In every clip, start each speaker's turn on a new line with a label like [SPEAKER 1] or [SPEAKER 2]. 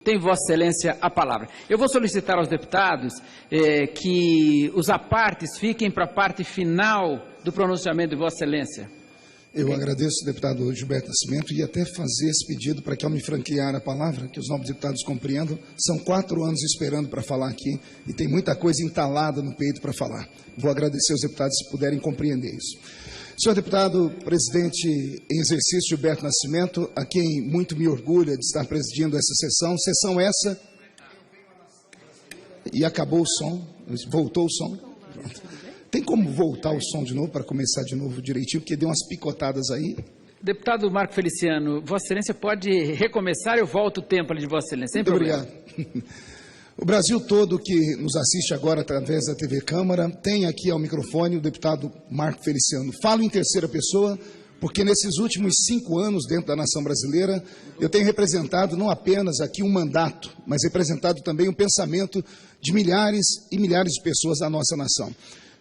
[SPEAKER 1] Tem Vossa Excelência a palavra. Eu vou solicitar aos deputados que os apartes fiquem para a parte final do pronunciamento de Vossa Excelência.
[SPEAKER 2] Eu agradeço, deputado Gilberto Nascimento, e até fazer esse pedido para que, ao me franquear a palavra, que os novos deputados compreendam, são 4 anos esperando para falar aqui e tem muita coisa entalada no peito para falar. Vou agradecer aos deputados se puderem compreender isso. Senhor deputado, presidente em exercício Gilberto Nascimento, a quem muito me orgulha de estar presidindo essa sessão essa... E acabou o som, voltou o som. Pronto. Tem como voltar o som de novo para começar de novo direitinho, porque deu umas picotadas aí.
[SPEAKER 1] Deputado Marco Feliciano, Vossa Excelência pode recomeçar, eu volto o tempo ali de Vossa Excelência, sem
[SPEAKER 2] muito
[SPEAKER 1] problema.
[SPEAKER 2] Obrigado. O Brasil todo que nos assiste agora através da TV Câmara tem aqui ao microfone o deputado Marco Feliciano. Falo em terceira pessoa, porque nesses últimos 5 anos dentro da nação brasileira, eu tenho representado não apenas aqui um mandato, mas representado também um pensamento de milhares e milhares de pessoas da nossa nação.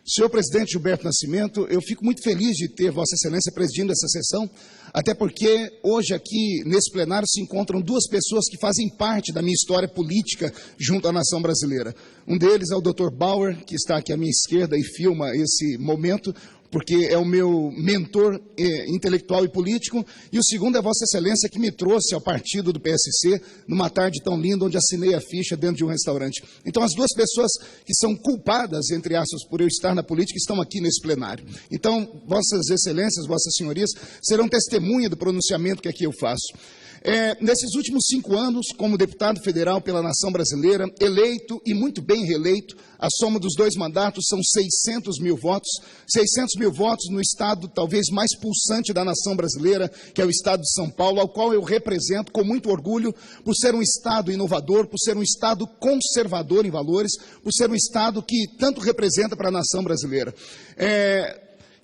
[SPEAKER 2] Senhor presidente Gilberto Nascimento, eu fico muito feliz de ter Vossa Excelência presidindo essa sessão, até porque hoje aqui nesse plenário se encontram 2 pessoas que fazem parte da minha história política junto à nação brasileira. Um deles é o Dr. Bauer, que está aqui à minha esquerda e filma esse momento, porque é o meu mentor intelectual e político, e o segundo é Vossa Excelência, que me trouxe ao partido do PSC numa tarde tão linda, onde assinei a ficha dentro de um restaurante. Então, as 2 pessoas que são culpadas, entre aspas, por eu estar na política, estão aqui nesse plenário. Então, Vossas Excelências, Vossas Senhorias, serão testemunha do pronunciamento que aqui eu faço. Nesses últimos 5 anos, como deputado federal pela nação brasileira, eleito e muito bem reeleito, a soma dos 2 mandatos são 600 mil votos, 600 mil votos no estado talvez mais pulsante da nação brasileira, que é o estado de São Paulo, ao qual eu represento com muito orgulho, por ser um estado inovador, por ser um estado conservador em valores, por ser um estado que tanto representa para a nação brasileira.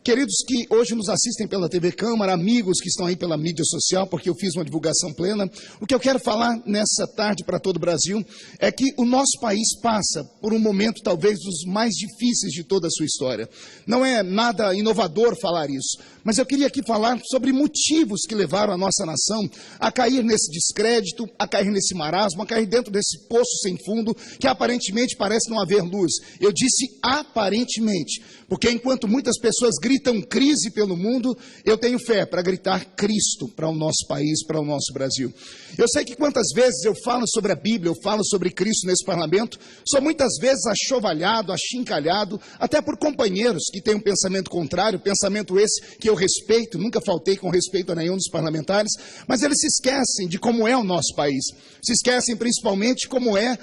[SPEAKER 2] Queridos que hoje nos assistem pela TV Câmara, amigos que estão aí pela mídia social, porque eu fiz uma divulgação plena, o que eu quero falar nessa tarde para todo o Brasil é que o nosso país passa por um momento talvez dos mais difíceis de toda a sua história. Não é nada inovador falar isso, mas eu queria aqui falar sobre motivos que levaram a nossa nação a cair nesse descrédito, a cair nesse marasmo, a cair dentro desse poço sem fundo que aparentemente parece não haver luz. Eu disse aparentemente, porque enquanto muitas pessoas gritam crise pelo mundo, eu tenho fé para gritar Cristo para o nosso país, para o nosso Brasil. Eu sei que quantas vezes eu falo sobre a Bíblia, eu falo sobre Cristo nesse parlamento, sou muitas vezes achovalhado, achincalhado, até por companheiros que têm um pensamento contrário, pensamento esse que eu respeito, nunca faltei com respeito a nenhum dos parlamentares, mas eles se esquecem de como é o nosso país, se esquecem principalmente como é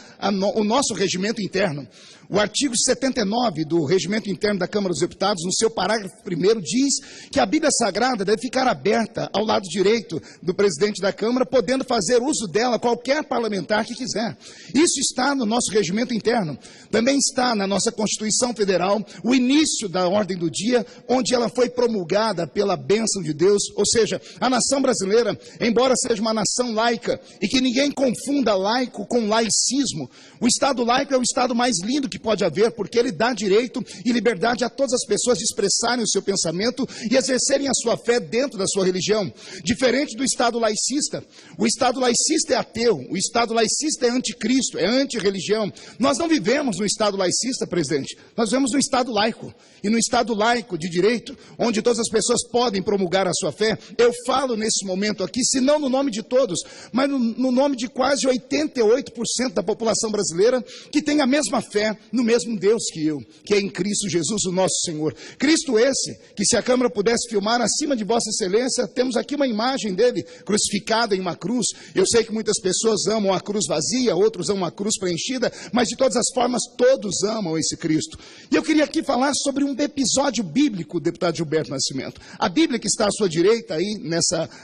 [SPEAKER 2] o nosso regimento interno. O artigo 79 do Regimento Interno da Câmara dos Deputados, no seu parágrafo 1º, diz que a Bíblia Sagrada deve ficar aberta ao lado direito do presidente da Câmara, podendo fazer uso dela qualquer parlamentar que quiser. Isso está no nosso regimento interno. Também está na nossa Constituição Federal o início da ordem do dia, onde ela foi promulgada pela bênção de Deus, ou seja, a nação brasileira, embora seja uma nação laica, e que ninguém confunda laico com laicismo, o Estado laico é o Estado mais lindo que pode haver, porque ele dá direito e liberdade a todas as pessoas de expressarem o seu pensamento e exercerem a sua fé dentro da sua religião. Diferente do Estado laicista. O Estado laicista é ateu, o Estado laicista é anticristo, é antirreligião. Nós não vivemos no Estado laicista, presidente, nós vivemos no Estado laico. E no Estado laico de direito, onde todas as pessoas podem promulgar a sua fé, eu falo nesse momento aqui, se não no nome de todos, mas no nome de quase 88% da população brasileira que tem a mesma fé no mesmo Deus que eu, que é em Cristo Jesus, o nosso Senhor. Cristo esse, que se a Câmara pudesse filmar acima de Vossa Excelência, temos aqui uma imagem dele, crucificado em uma cruz. Eu sei que muitas pessoas amam a cruz vazia, outros amam a cruz preenchida, mas de todas as formas, todos amam esse Cristo. E eu queria aqui falar sobre um episódio bíblico, deputado Gilberto Nascimento. A Bíblia que está à sua direita aí,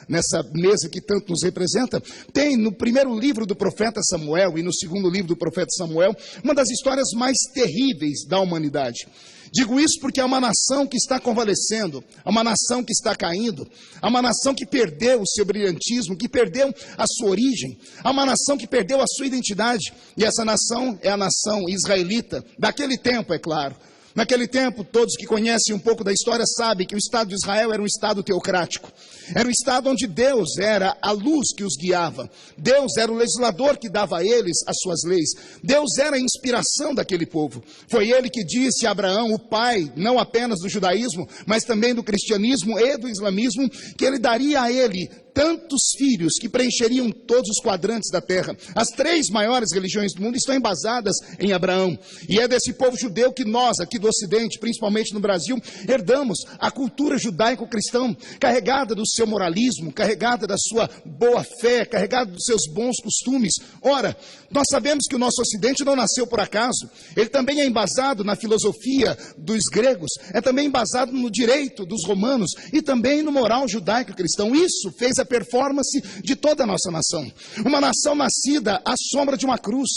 [SPEAKER 2] nessa mesa que tanto nos representa, tem no primeiro livro do profeta Samuel e no segundo livro do profeta Samuel, uma das histórias mais terríveis da humanidade. Digo isso porque é uma nação que está convalescendo, é uma nação que está caindo, é uma nação que perdeu o seu brilhantismo, que perdeu a sua origem, é uma nação que perdeu a sua identidade, e essa nação é a nação israelita, daquele tempo, é claro. Naquele tempo, todos que conhecem um pouco da história sabem que o Estado de Israel era um Estado teocrático. Era um Estado onde Deus era a luz que os guiava. Deus era o legislador que dava a eles as suas leis. Deus era a inspiração daquele povo. Foi ele que disse a Abraão, o pai, não apenas do judaísmo, mas também do cristianismo e do islamismo, que ele daria a ele tantos filhos que preencheriam todos os quadrantes da terra. As 3 maiores religiões do mundo estão embasadas em Abraão. E é desse povo judeu que nós, aqui do Ocidente, principalmente no Brasil, herdamos a cultura judaico-cristã, carregada do seu moralismo, carregada da sua boa fé, carregada dos seus bons costumes. Ora, nós sabemos que o nosso Ocidente não nasceu por acaso. Ele também é embasado na filosofia dos gregos, é também embasado no direito dos romanos e também no moral judaico-cristão. Isso fez a performance de toda a nossa nação. Uma nação nascida à sombra de uma cruz.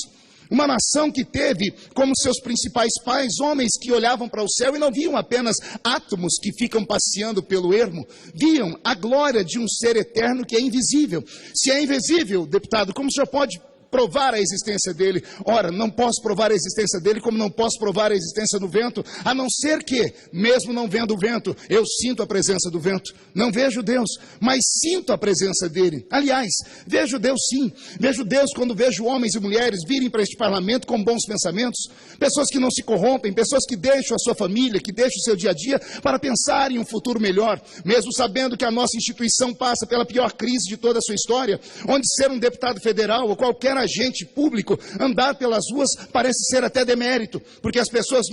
[SPEAKER 2] Uma nação que teve como seus principais pais homens que olhavam para o céu e não viam apenas átomos que ficam passeando pelo ermo. Viam a glória de um ser eterno que é invisível. Se é invisível, deputado, como o senhor pode provar a existência dele? Ora, não posso provar a existência dele como não posso provar a existência do vento, a não ser que, mesmo não vendo o vento, eu sinto a presença do vento. Não vejo Deus, mas sinto a presença dele. Aliás, vejo Deus sim. Vejo Deus quando vejo homens e mulheres virem para este parlamento com bons pensamentos, pessoas que não se corrompem, pessoas que deixam a sua família, que deixam o seu dia a dia para pensar em um futuro melhor, mesmo sabendo que a nossa instituição passa pela pior crise de toda a sua história, onde ser um deputado federal ou qualquer agente público andar pelas ruas parece ser até demérito, porque as pessoas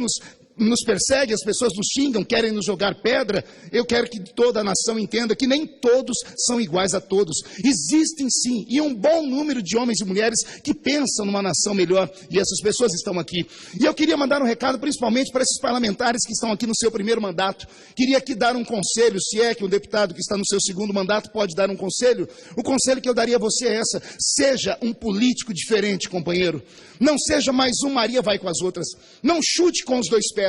[SPEAKER 2] nos perseguem, as pessoas nos xingam, querem nos jogar pedra. Eu quero que toda a nação entenda que nem todos são iguais a todos. Existem sim, e um bom número de homens e mulheres que pensam numa nação melhor, e essas pessoas estão aqui. E eu queria mandar um recado principalmente para esses parlamentares que estão aqui no seu primeiro mandato. Queria aqui dar um conselho, se é que um deputado que está no seu segundo mandato pode dar um conselho. O conselho que eu daria a você é essa: seja um político diferente, companheiro. Não seja mais um Maria vai com as outras. Não chute com os 2 pés.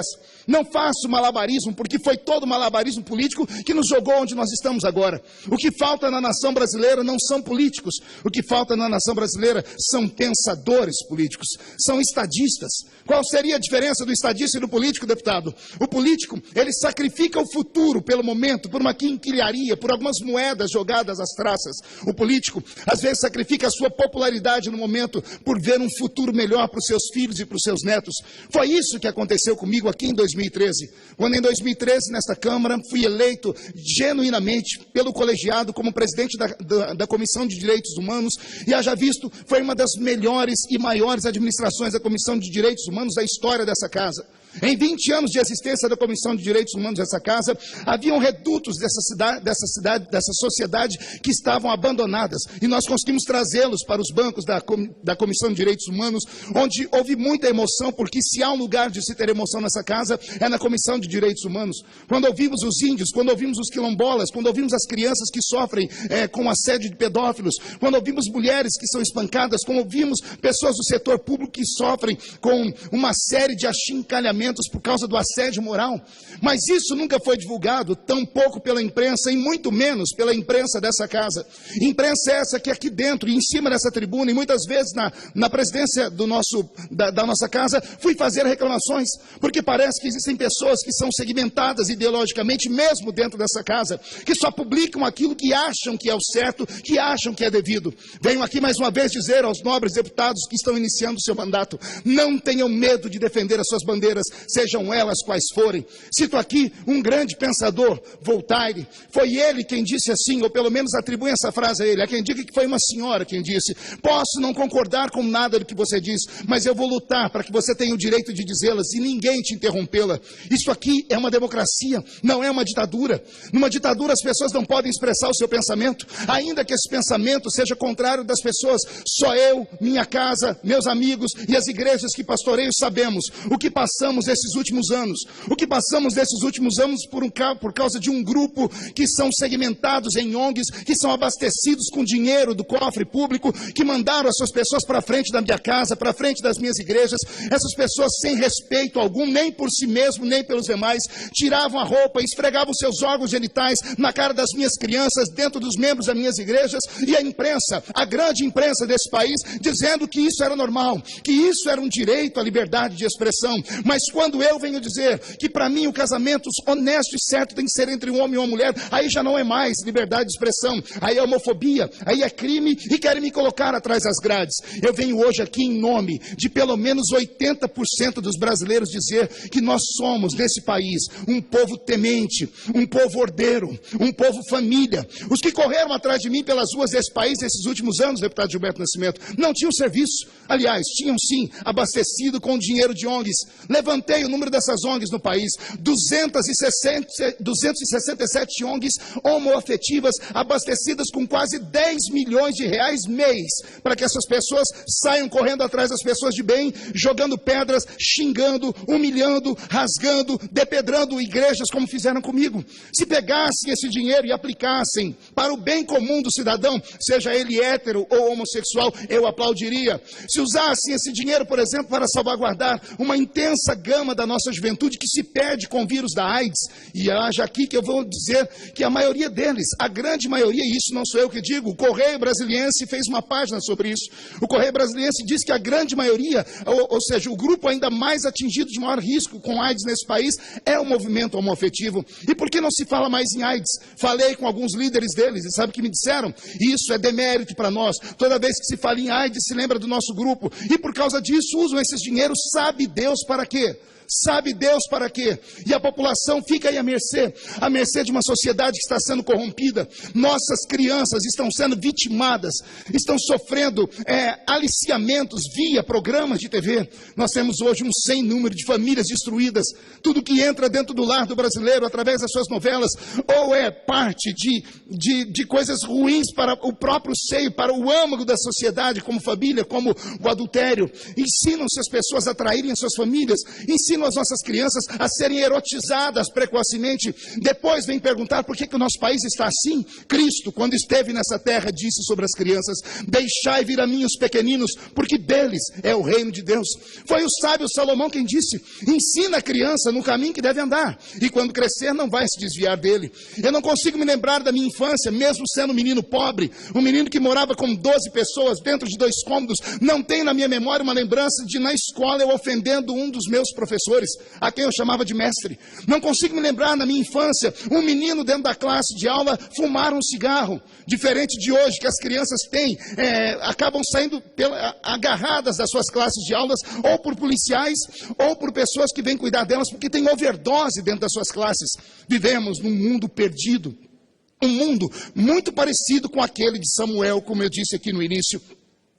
[SPEAKER 2] Não faça o malabarismo, porque foi todo o malabarismo político que nos jogou onde nós estamos agora. O que falta na nação brasileira não são políticos. O que falta na nação brasileira são pensadores políticos, são estadistas. Qual seria a diferença do estadista e do político, deputado? O político, ele sacrifica o futuro pelo momento, por uma quinquilharia, por algumas moedas jogadas às traças. O político, às vezes, sacrifica a sua popularidade no momento por ver um futuro melhor para os seus filhos e para os seus netos. Foi isso que aconteceu comigo aqui em 2013. Quando em 2013, nesta Câmara, fui eleito genuinamente pelo colegiado como presidente da Comissão de Direitos Humanos, e haja visto, foi uma das melhores e maiores administrações da Comissão de Direitos Humanos da história dessa casa. Em 20 anos de existência da Comissão de Direitos Humanos dessa casa, haviam redutos dessa sociedade que estavam abandonadas, e nós conseguimos trazê-los para os bancos da Comissão de Direitos Humanos, onde houve muita emoção, porque se há um lugar de se ter emoção nessa casa, é na Comissão de Direitos Humanos. Quando ouvimos os índios, quando ouvimos os quilombolas, quando ouvimos as crianças que sofrem com assédio de pedófilos, quando ouvimos mulheres que são espancadas, quando ouvimos pessoas do setor público que sofrem com uma série de achincalhamentos por causa do assédio moral. Mas isso nunca foi divulgado, tampouco pela imprensa, e muito menos pela imprensa dessa casa. Imprensa essa que aqui dentro, e em cima dessa tribuna, e muitas vezes na presidência da nossa casa, fui fazer reclamações, porque parece que existem pessoas que são segmentadas ideologicamente, mesmo dentro dessa casa, que só publicam aquilo que acham que é o certo, que acham que é devido. Venho aqui mais uma vez dizer aos nobres deputados que estão iniciando o seu mandato: não tenham medo de defender as suas bandeiras, sejam elas quais forem. Cito aqui um grande pensador, Voltaire. Foi ele quem disse assim, ou pelo menos atribui essa frase a ele. Há quem diga que foi uma senhora quem disse: posso não concordar com nada do que você diz, mas eu vou lutar para que você tenha o direito de dizê-las e ninguém te interrompê-la. Isso aqui é uma democracia, não é uma ditadura. Numa ditadura as pessoas não podem expressar o seu pensamento, ainda que esse pensamento seja contrário das pessoas. Só eu, minha casa, meus amigos e as igrejas que pastoreio sabemos o que passamos esses últimos anos. O que passamos nesses últimos anos por causa de um grupo que são segmentados em ONGs, que são abastecidos com dinheiro do cofre público, que mandaram as suas pessoas para frente da minha casa, para frente das minhas igrejas. Essas pessoas sem respeito algum, nem nem por si mesmo, nem pelos demais, tiravam a roupa, esfregavam seus órgãos genitais na cara das minhas crianças, dentro dos membros das minhas igrejas, e a imprensa, a grande imprensa desse país, dizendo que isso era normal, que isso era um direito à liberdade de expressão. Mas quando eu venho dizer que para mim o casamento honesto e certo tem que ser entre um homem e uma mulher, aí já não é mais liberdade de expressão, aí é homofobia, aí é crime e querem me colocar atrás das grades. Eu venho hoje aqui em nome de pelo menos 80% dos brasileiros dizer que nós somos, nesse país, um povo temente, um povo ordeiro, um povo família. Os que correram atrás de mim pelas ruas desse país nesses últimos anos, deputado Gilberto Nascimento, não tinham serviço. Aliás, tinham sim, abastecido com dinheiro de ONGs. Levantei o número dessas ONGs no país, 267 ONGs homoafetivas, abastecidas com quase 10 milhões de reais mês, para que essas pessoas saiam correndo atrás das pessoas de bem, jogando pedras, xingando, humilhando, rasgando, depedrando igrejas, como fizeram comigo. Se pegassem esse dinheiro e aplicassem para o bem comum do cidadão, seja ele hétero ou homossexual, eu aplaudiria. Se usassem esse dinheiro, por exemplo, para salvaguardar uma intensa gama da nossa juventude que se perde com o vírus da AIDS, e haja aqui que eu vou dizer que a maioria deles, a grande maioria, e isso não sou eu que digo, o Correio Brasiliense fez uma página sobre isso. O Correio Brasiliense diz que a grande maioria, ou seja, o grupo ainda mais atingido de maior risco com AIDS nesse país é o movimento homoafetivo. E por que não se fala mais em AIDS? Falei com alguns líderes deles e sabe o que me disseram? Isso é demérito para nós. Toda vez que se fala em AIDS, se lembra do nosso grupo. E por causa disso usam esses dinheiros, sabe Deus para quê? Sabe Deus para quê? E a população fica aí à mercê de uma sociedade que está sendo corrompida. Nossas crianças estão sendo vitimadas, estão sofrendo aliciamentos via programas de TV. Nós temos hoje um sem número de famílias destruídas. Tudo que entra dentro do lar do brasileiro, através das suas novelas, ou é parte de coisas ruins para o próprio seio, para o âmago da sociedade, como família, como o adultério. Ensinam-se as pessoas a traírem as suas famílias, ensinam as nossas crianças a serem erotizadas precocemente. Depois vem perguntar por que o nosso país está assim. Cristo, quando esteve nessa terra, disse sobre as crianças: deixai vir a mim os pequeninos, porque deles é o reino de Deus. Foi o sábio Salomão quem disse: ensina a criança no caminho que deve andar, e quando crescer não vai se desviar dele. Eu não consigo me lembrar da minha infância, mesmo sendo um menino pobre, um menino que morava com 12 pessoas dentro de 2 cômodos. Não tenho na minha memória uma lembrança de na escola eu ofendendo um dos meus professores, a quem eu chamava de mestre. Não consigo me lembrar na minha infância um menino dentro da classe de aula fumar um cigarro, diferente de hoje, que as crianças têm, acabam saindo agarradas das suas classes de aulas, ou por policiais, ou por pessoas que vêm cuidar delas, porque tem overdose dentro das suas classes. Vivemos num mundo perdido, um mundo muito parecido com aquele de Samuel, como eu disse aqui no início.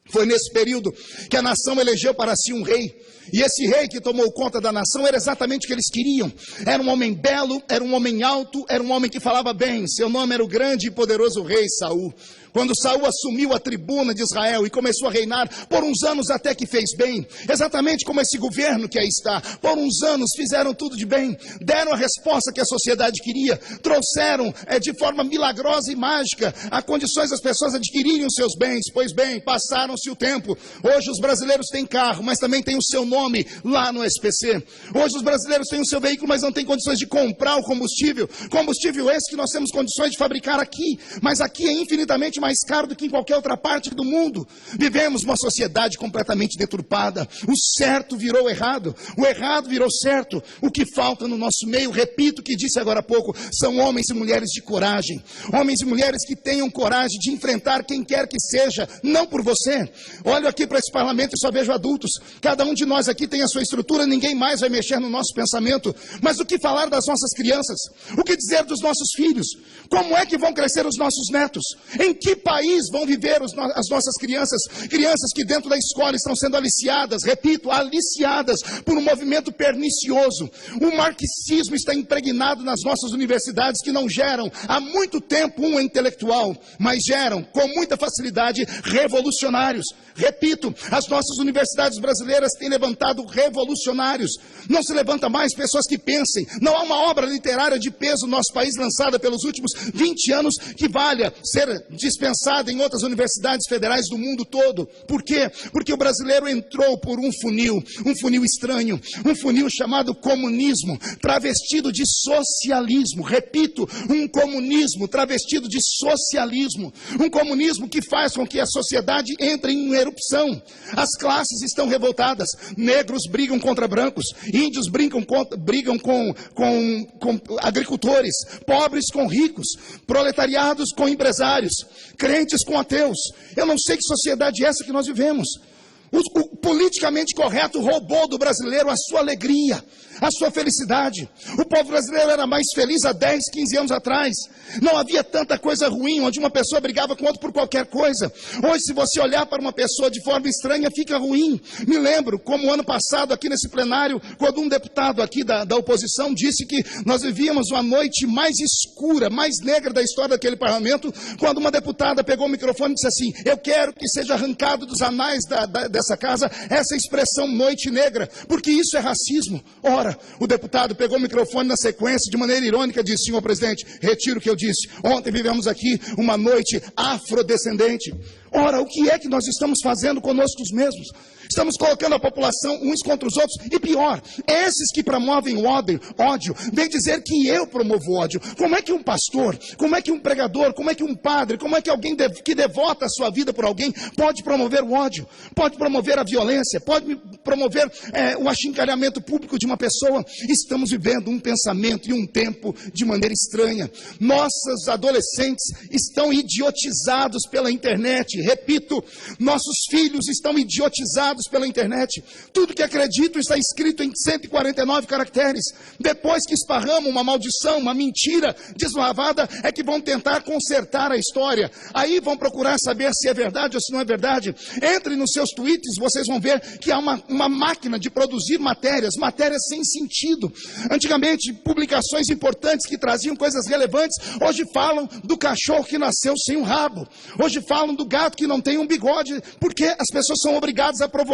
[SPEAKER 2] Foi nesse período que a nação elegeu para si um rei. E esse rei que tomou conta da nação era exatamente o que eles queriam. Era um homem belo, era um homem alto, era um homem que falava bem. Seu nome era o grande e poderoso rei Saul. Quando Saul assumiu a tribuna de Israel e começou a reinar, por uns anos até que fez bem, exatamente como esse governo que aí está. Por uns anos fizeram tudo de bem, deram a resposta que a sociedade queria, trouxeram de forma milagrosa e mágica a condições das pessoas adquirirem os seus bens. Pois bem, passaram-se o tempo. Hoje os brasileiros têm carro, mas também têm o seu nome lá no SPC. Hoje os brasileiros têm o seu veículo, mas não têm condições de comprar o combustível. Combustível esse que nós temos condições de fabricar aqui, mas aqui é infinitamente mais caro do que em qualquer outra parte do mundo. Vivemos uma sociedade completamente deturpada. O certo virou errado, o errado virou certo. O que falta no nosso meio, repito o que disse agora há pouco, são homens e mulheres de coragem. Homens e mulheres que tenham coragem de enfrentar quem quer que seja, não por você. Olho aqui para esse parlamento e só vejo adultos. Cada um de nós aqui tem a sua estrutura, ninguém mais vai mexer no nosso pensamento. Mas o que falar das nossas crianças? O que dizer dos nossos filhos? Como é que vão crescer os nossos netos? Em que país vão viver as nossas crianças? Crianças que dentro da escola estão sendo aliciadas, repito, aliciadas por um movimento pernicioso. O marxismo está impregnado nas nossas universidades, que não geram há muito tempo um intelectual, mas geram com muita facilidade revolucionários. Repito, as nossas universidades brasileiras têm levantado revolucionários. Não se levanta mais pessoas que pensem. Não há uma obra literária de peso no nosso país lançada pelos últimos 20 anos que valha ser dispensada em outras universidades federais do mundo todo. Por quê? Porque o brasileiro entrou por um funil estranho, um funil chamado comunismo, travestido de socialismo. Repito, um comunismo travestido de socialismo. Um comunismo que faz com que a sociedade entre em erupção. As classes estão revoltadas. Negros brigam contra brancos. Índios brigam com agricultores. Pobres com ricos. Proletariados com empresários. Crentes com ateus. Eu não sei que sociedade é essa que nós vivemos. O politicamente correto roubou do brasileiro a sua alegria, a sua felicidade. O povo brasileiro era mais feliz há 10, 15 anos atrás. Não havia tanta coisa ruim, onde uma pessoa brigava com outra por qualquer coisa. Hoje, se você olhar para uma pessoa de forma estranha, fica ruim. Me lembro, como ano passado, aqui nesse plenário, quando um deputado aqui da oposição disse que nós vivíamos uma noite mais escura, mais negra da história daquele parlamento, quando uma deputada pegou o microfone e disse assim: eu quero que seja arrancado dos anais dessa casa essa expressão noite negra, porque isso é racismo. Ora, o deputado pegou o microfone na sequência, de maneira irônica, disse: senhor presidente, retiro o que eu disse. Ontem vivemos aqui uma noite afrodescendente. Ora, o que é que nós estamos fazendo conosco mesmos? Estamos colocando a população uns contra os outros. E pior, esses que promovem o ódio, vem dizer que eu promovo ódio. Como é que um pastor, como é que um pregador, como é que um padre, como é que alguém que devota a sua vida por alguém pode promover o ódio? Pode promover a violência? Pode promover o achincalhamento público de uma pessoa? Estamos vivendo um pensamento e um tempo de maneira estranha. Nossos adolescentes estão idiotizados pela internet. Repito, nossos filhos estão idiotizados pela internet. Tudo que acredito está escrito em 149 caracteres. Depois que esparramam uma maldição, uma mentira deslavada, é que vão tentar consertar a história. Aí vão procurar saber se é verdade ou se não é verdade. Entre nos seus tweets, vocês vão ver que há uma máquina de produzir matérias sem sentido. Antigamente, publicações importantes que traziam coisas relevantes, hoje falam do cachorro que nasceu sem um rabo. Hoje falam do gato que não tem um bigode, porque as pessoas são obrigadas a provocar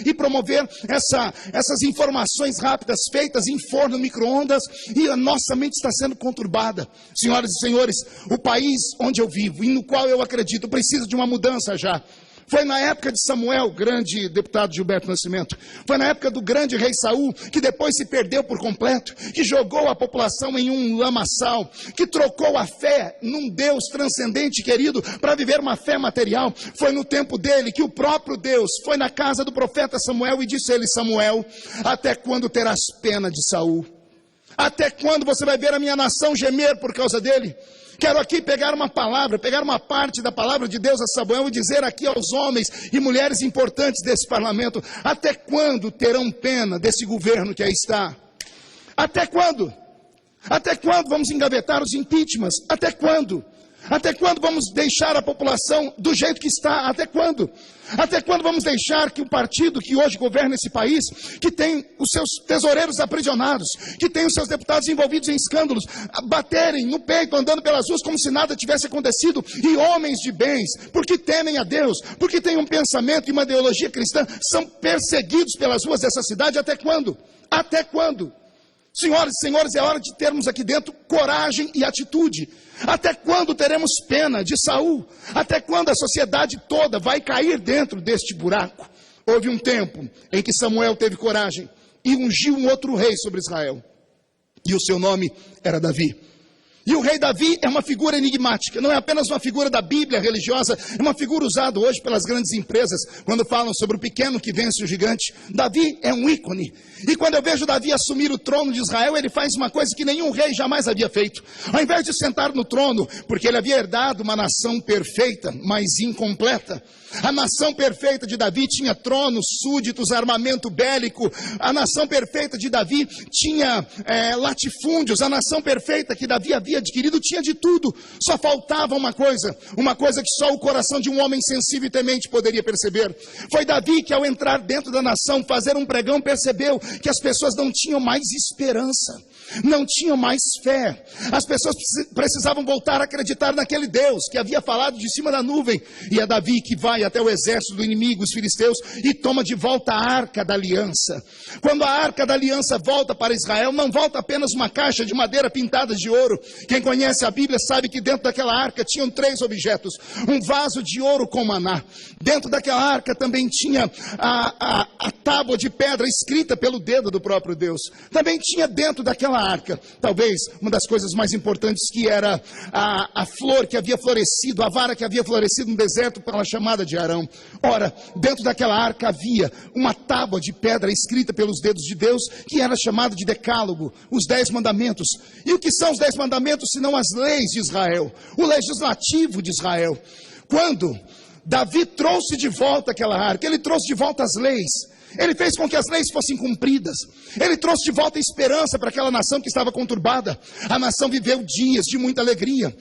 [SPEAKER 2] e promover essas informações rápidas feitas em forno, micro-ondas, e a nossa mente está sendo conturbada. Senhoras e senhores, o país onde eu vivo e no qual eu acredito precisa de uma mudança já. Foi na época de Samuel, grande deputado Gilberto Nascimento. Foi na época do grande rei Saul, que depois se perdeu por completo, que jogou a população em um lamaçal, que trocou a fé num Deus transcendente, querido, para viver uma fé material. Foi no tempo dele que o próprio Deus foi na casa do profeta Samuel e disse a ele: Samuel, até quando terás pena de Saul? Até quando você vai ver a minha nação gemer por causa dele? Quero aqui pegar uma parte da palavra de Deus a Samuel e dizer aqui aos homens e mulheres importantes desse parlamento: até quando terão pena desse governo que aí está? Até quando? Até quando vamos engavetar os impeachments? Até quando? Até quando vamos deixar a população do jeito que está? Até quando? Até quando vamos deixar que o partido que hoje governa esse país, que tem os seus tesoureiros aprisionados, que tem os seus deputados envolvidos em escândalos, baterem no peito, andando pelas ruas como se nada tivesse acontecido, e homens de bens, porque temem a Deus, porque têm um pensamento e uma ideologia cristã, são perseguidos pelas ruas dessa cidade? Até quando? Até quando? Senhoras e senhores, é hora de termos aqui dentro coragem e atitude. Até quando teremos pena de Saul? Até quando a sociedade toda vai cair dentro deste buraco? Houve um tempo em que Samuel teve coragem e ungiu um outro rei sobre Israel. E o seu nome era Davi. E o rei Davi é uma figura enigmática, não é apenas uma figura da Bíblia religiosa, é uma figura usada hoje pelas grandes empresas, quando falam sobre o pequeno que vence o gigante. Davi é um ícone. E quando eu vejo Davi assumir o trono de Israel, ele faz uma coisa que nenhum rei jamais havia feito. Ao invés de sentar no trono, porque ele havia herdado uma nação perfeita, mas incompleta. A nação perfeita de Davi tinha tronos, súditos, armamento bélico. A nação perfeita de Davi tinha latifúndios. A nação perfeita que Davi havia adquirido tinha de tudo. Só faltava uma coisa que só o coração de um homem sensível e temente poderia perceber. Foi Davi que, ao entrar dentro da nação, fazer um pregão, percebeu que as pessoas não tinham mais esperança, não tinham mais fé. As pessoas precisavam voltar a acreditar naquele Deus que havia falado de cima da nuvem. E é Davi que vai vai até o exército do inimigo, os filisteus, e toma de volta a Arca da Aliança. Quando a Arca da Aliança volta para Israel, não volta apenas uma caixa de madeira pintada de ouro. Quem conhece a Bíblia sabe que dentro daquela arca tinham 3 objetos. Um vaso de ouro com maná. Dentro daquela arca também tinha a tábua de pedra escrita pelo dedo do próprio Deus. Também tinha dentro daquela arca, talvez uma das coisas mais importantes, que era a flor que havia florescido, a vara que havia florescido no deserto pela chamada de Arão. Ora, dentro daquela arca havia uma tábua de pedra escrita pelos dedos de Deus, que era chamada de Decálogo, os 10 mandamentos. E o que são os 10 mandamentos, senão as leis de Israel, o legislativo de Israel? Quando Davi trouxe de volta aquela arca, ele trouxe de volta as leis. Ele fez com que as leis fossem cumpridas. Ele trouxe de volta a esperança para aquela nação que estava conturbada. A nação viveu dias de muita alegria.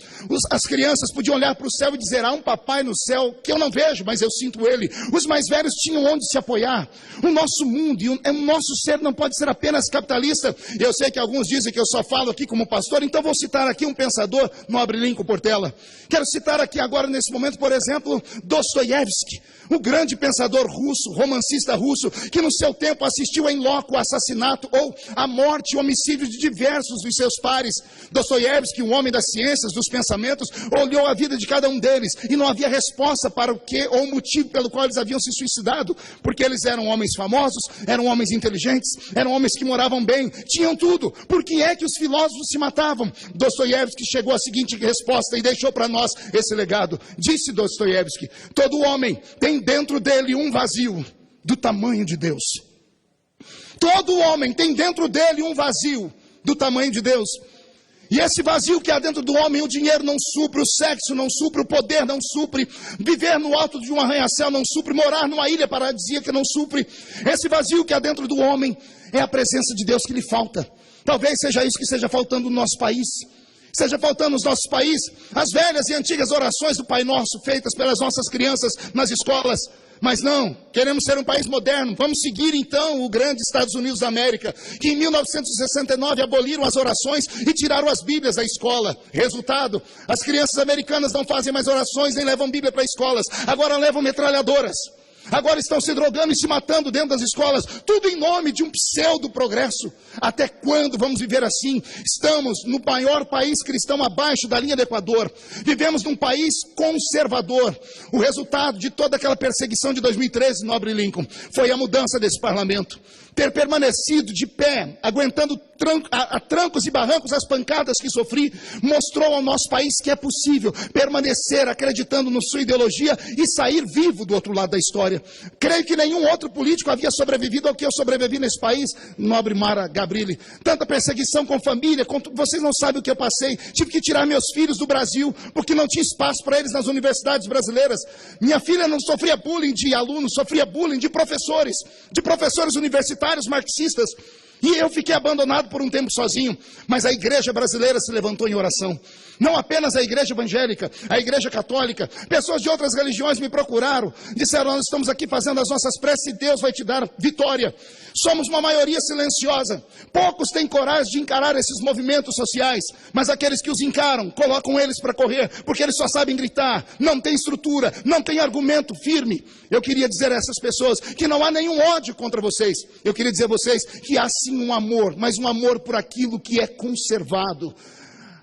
[SPEAKER 2] As crianças podiam olhar para o céu e dizer: há um papai no céu que eu não vejo, mas eu sinto ele. Os mais velhos tinham onde se apoiar. O nosso mundo e o nosso ser não pode ser apenas capitalista. Eu sei que alguns dizem que eu só falo aqui como pastor, então vou citar aqui um pensador, Nobre Lincoln Portela. Quero citar aqui agora, nesse momento, por exemplo, Dostoiévski, o grande pensador russo, romancista russo, que no seu tempo assistiu em loco ao assassinato ou à morte e homicídio de diversos dos seus pares. Dostoiévski, um homem das ciências, dos pensamentos, olhou a vida de cada um deles e não havia resposta para o que ou o motivo pelo qual eles haviam se suicidado, porque eles eram homens famosos, eram homens inteligentes, eram homens que moravam bem, tinham tudo. Por que é que os filósofos se matavam? Dostoiévski chegou à seguinte resposta e deixou para nós esse legado. Disse Dostoiévski: todo homem tem dentro dele um vazio do tamanho de Deus. Todo homem tem dentro dele um vazio do tamanho de Deus. E esse vazio que há dentro do homem, o dinheiro não supre, o sexo não supre, o poder não supre, viver no alto de um arranha-céu não supre, morar numa ilha paradisíaca não supre. Esse vazio que há dentro do homem é a presença de Deus que lhe falta. Talvez seja isso que esteja faltando no nosso país. Esteja faltando nos nossos países as velhas e antigas orações do Pai Nosso, feitas pelas nossas crianças nas escolas. Mas não, queremos ser um país moderno. Vamos seguir então o grande Estados Unidos da América, que em 1969 aboliram as orações e tiraram as Bíblias da escola. Resultado, as crianças americanas não fazem mais orações nem levam Bíblia para escolas, agora levam metralhadoras. Agora estão se drogando e se matando dentro das escolas, tudo em nome de um pseudo-progresso. Até quando vamos viver assim? Estamos no maior país cristão abaixo da linha do Equador. Vivemos num país conservador. O resultado de toda aquela perseguição de 2013, Nobre Lincoln, foi a mudança desse parlamento. Ter permanecido de pé, aguentando a trancos e barrancos as pancadas que sofri, mostrou ao nosso país que é possível permanecer acreditando na sua ideologia e sair vivo do outro lado da história. Creio que nenhum outro político havia sobrevivido ao que eu sobrevivi nesse país, Nobre Mara Gabrilli. Tanta perseguição com família, vocês não sabem o que eu passei. Tive que tirar meus filhos do Brasil, porque não tinha espaço para eles nas universidades brasileiras. Minha filha não sofria bullying de alunos, sofria bullying de professores universitários marxistas. E eu fiquei abandonado por um tempo sozinho, mas a igreja brasileira se levantou em oração. Não apenas a igreja evangélica, a igreja católica, pessoas de outras religiões me procuraram, disseram: nós estamos aqui fazendo as nossas preces e Deus vai te dar vitória. Somos uma maioria silenciosa, poucos têm coragem de encarar esses movimentos sociais, mas aqueles que os encaram, colocam eles para correr, porque eles só sabem gritar, não tem estrutura, não tem argumento firme. Eu queria dizer a essas pessoas que não há nenhum ódio contra vocês, eu queria dizer a vocês que há sim um amor, mas um amor por aquilo que é conservado.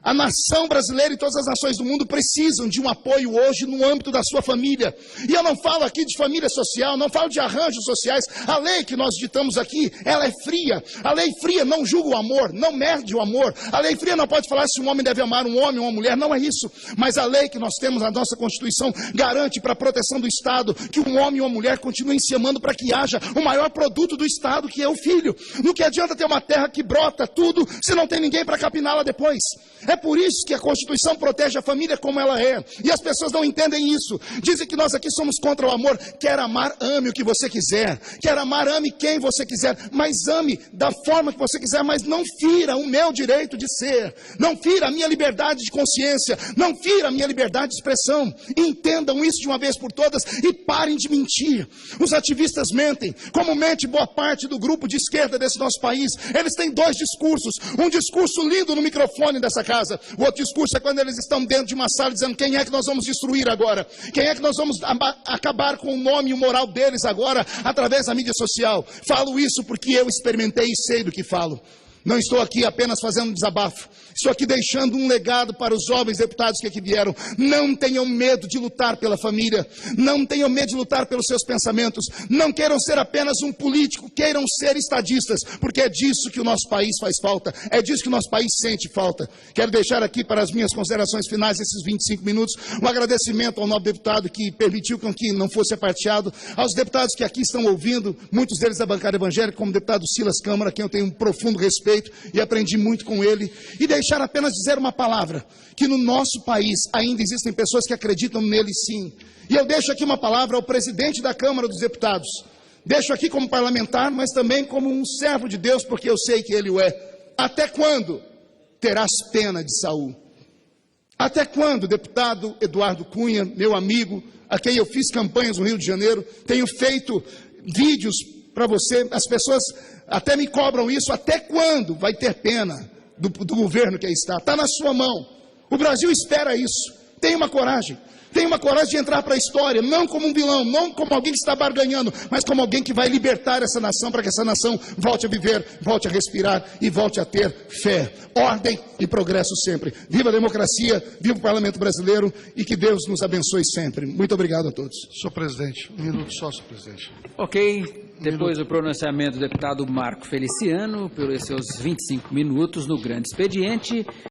[SPEAKER 2] A nação brasileira e todas as nações do mundo precisam de um apoio hoje no âmbito da sua família. E eu não falo aqui de família social, não falo de arranjos sociais. A lei que nós ditamos aqui, ela é fria. A lei fria não julga o amor, não mede o amor. A lei fria não pode falar se um homem deve amar um homem ou uma mulher, não é isso. Mas a lei que nós temos na nossa Constituição garante para a proteção do Estado que um homem e uma mulher continuem se amando para que haja o maior produto do Estado, que é o filho. No que adianta ter uma terra que brota tudo se não tem ninguém para capiná-la depois? É por isso que a Constituição protege a família como ela é. E as pessoas não entendem isso. Dizem que nós aqui somos contra o amor. Quer amar, ame o que você quiser. Quer amar, ame quem você quiser. Mas ame da forma que você quiser. Mas não fira o meu direito de ser. Não fira a minha liberdade de consciência. Não fira a minha liberdade de expressão. Entendam isso de uma vez por todas e parem de mentir. Os ativistas mentem. Como mente boa parte do grupo de esquerda desse nosso país. Eles têm dois discursos. Um discurso lindo no microfone dessa casa. casa. O outro discurso é quando eles estão dentro de uma sala dizendo quem é que nós vamos destruir agora? Quem é que nós vamos acabar com o nome e o moral deles agora através da mídia social? Falo isso porque eu experimentei e sei do que falo. Não estou aqui apenas fazendo um desabafo. Estou aqui deixando um legado para os jovens deputados que aqui vieram. Não tenham medo de lutar pela família. Não tenham medo de lutar pelos seus pensamentos. Não queiram ser apenas um político. Queiram ser estadistas. Porque é disso que o nosso país faz falta. É disso que o nosso país sente falta. Quero deixar aqui para as minhas considerações finais, esses 25 minutos, um agradecimento ao nobre deputado que permitiu que não fosse aparteado. Aos deputados que aqui estão ouvindo, muitos deles da bancada evangélica, como o deputado Silas Câmara, a quem eu tenho um profundo respeito e aprendi muito com ele, e deixar apenas dizer uma palavra, que no nosso país ainda existem pessoas que acreditam nele sim. E eu deixo aqui uma palavra ao presidente da Câmara dos Deputados, deixo aqui como parlamentar, mas também como um servo de Deus, porque eu sei que ele o é. Até quando terás pena de Saul? Até quando, deputado Eduardo Cunha, meu amigo, a quem eu fiz campanhas no Rio de Janeiro, tenho feito vídeos para você, as pessoas até me cobram isso, até quando vai ter pena do governo que aí está? Está na sua mão. O Brasil espera isso. Tenha uma coragem de entrar para a história, não como um vilão, não como alguém que está barganhando, mas como alguém que vai libertar essa nação, para que essa nação volte a viver, volte a respirar e volte a ter fé, ordem e progresso sempre. Viva a democracia, viva o Parlamento brasileiro e que Deus nos abençoe sempre. Muito obrigado a todos.
[SPEAKER 3] Senhor presidente, um minuto só, senhor presidente.
[SPEAKER 1] Ok. Depois do pronunciamento do deputado Marco Feliciano, pelos seus 25 minutos no grande expediente.